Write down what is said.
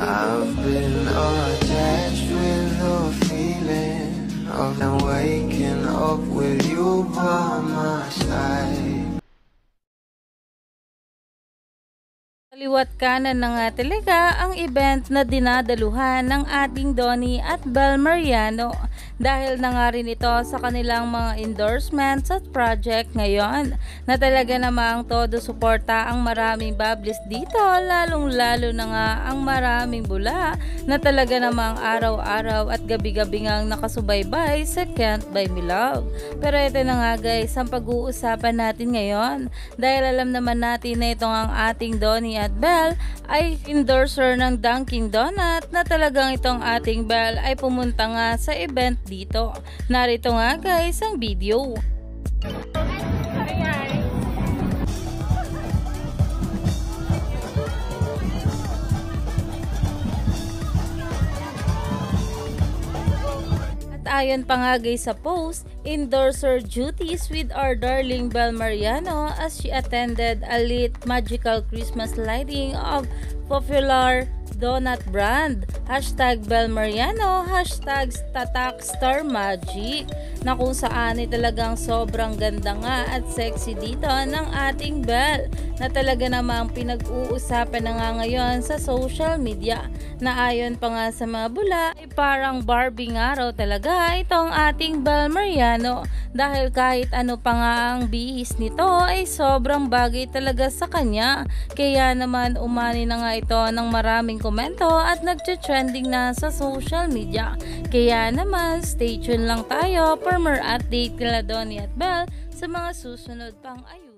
I've been attached with the feeling of not waking up with you by my side. Kaliwat kanan na nga talaga ang event na dinadaluhan ng ating Donnie at Bel Mariano dahil na nga rin ito sa kanilang mga endorsements at project ngayon na talaga namang todo suporta ang maraming bablis dito, lalong lalo na nga ang maraming bula na talaga namang araw-araw at gabi-gabi ngang nakasubaybay sa Can't Buy Me Love. Pero ito na nga guys ang pag-uusapan natin ngayon dahil alam naman natin na itong ang ating Donnie at Bel ay endorser ng Dunkin Donut na talagang itong ating Bel ay pumunta nga sa event dito. Narito nga guys ang video. Ayon pa nga guys sa post, endorser duties with our darling Bel Mariano as she attended a lit magical Christmas lighting of popular donut brand. Hashtag Bel Mariano, hashtag Tatak Star Magic, na kung saan ay talagang sobrang ganda nga at sexy dito ng ating Bel na talaga namang pinag-uusapan na nga ngayon sa social media na ayon pa nga sa mga bula ay parang Barbie nga raw talaga itong ating Bel Mariano dahil kahit ano pa nga ang bihis nito ay sobrang bagay talaga sa kanya. Kaya naman umani na nga ito ng maraming komento at nagche-trending na sa social media. Kaya naman stay tuned lang tayo for more update kila Donnie at Bel sa mga susunod pang ayon.